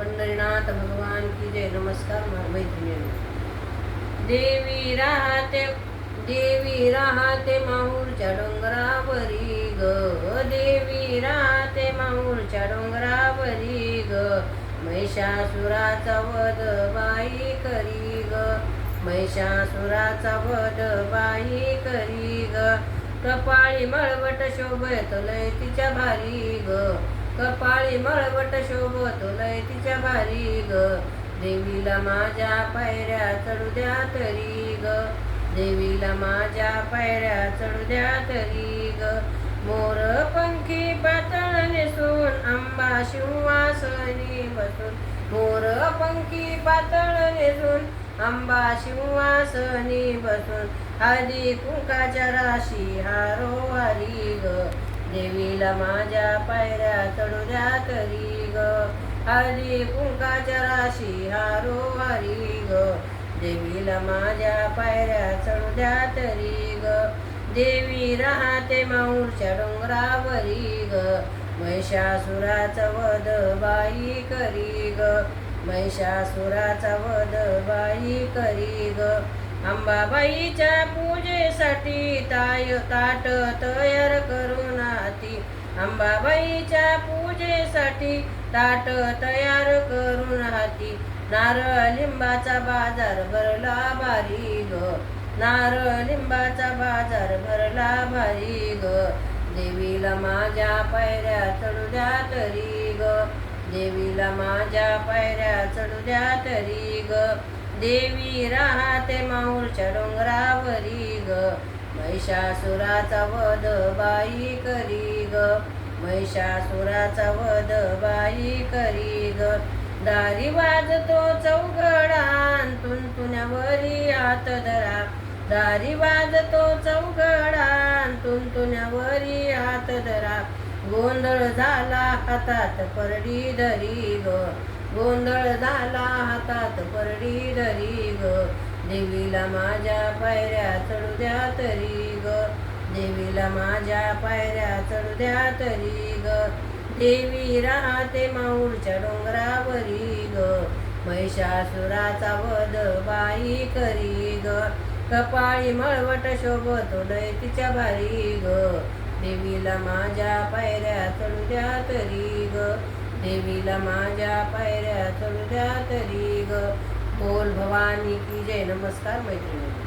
पंढरीनाथ भगवान की जय. नमस्कार मैत्रिणींनो. देवी राहते माहूरच्या डोंगरावरी ग. देवी राहते माहूरच्या डोंगरावरी ग. महिषासुराचा वध बाई करी ग. महिषासुराचा वध बाई करी ग. कपाळी मळवट शोभत लय तिच्या भारी ग. कपाळी मळवट शोभत लय तिच्या भारी ग. देवीला माझ्या पायऱ्या चढू द्या तरी ग. देवीला माझ्या पायऱ्या चढू द्या तरी ग. मोर पंखी पातळ नेसून आंबा सिंहासनी बसून. मोर पंखी पातळ नेसून आंबा सिंहासनी बसून. हळदी कुंकाच्या राशी हारोहारी ग. देवीला माझ्या पायऱ्या चढू द्या तरी ग. हळदी कुंकाच्या राशी हारोहारी ग. देवीला माझ्या पायऱ्या चढू द्या तरी ग. देवी राहते माहूरच्या डोंगरावरी ग. महिषासुराचा वध बाई करी ग. महिषासुराचा वध बाई करी ग. अंबाबाईच्या पूजेसाठी ताट तयार करून हाती. अंबाबाईच्या पूजेसाठी ताट तयार करून हाती. नारळ लिंबाचा बाजार भरला भारी ग. नारळ लिंबाचा बाजार भरला भारी ग. देवीला माझ्या पायऱ्या चढू द्या तरी ग. देवीला माझ्या पायऱ्या चढू द्या तरी ग. देवी राहते माहूरच्या डोंगरावरी ग. महिषासुराचा वध बाई करी ग. महिषासुराचा वध बाई करी ग. दारी वाजतो चौघडा तुंतुण्यावरी हात धरा. दारी वाजतो चौघडा तुंतुण्यावरी हात धरा. गोंधळ झाला हातात परडी धरी ग. गोंधळ झाला हातात परडी धरी ग. देवीला माझ्या पायऱ्या चढू द्या तरी ग. देवीला माझ्या पायऱ्या चढू द्या तरी ग. देवी राहते माहूरच्या डोंगरावरी ग. महिषासुराचा वध बाई करी ग. कपाळी मळवट शोभत लय तिच्या भारी ग. देवीला माझ्या पायऱ्या चढू द्या तरी ग. देवीला माझ्या पायऱ्या चढू द्या तरी ग. बोल भवानी की जय. नमस्कार मैत्रिणी.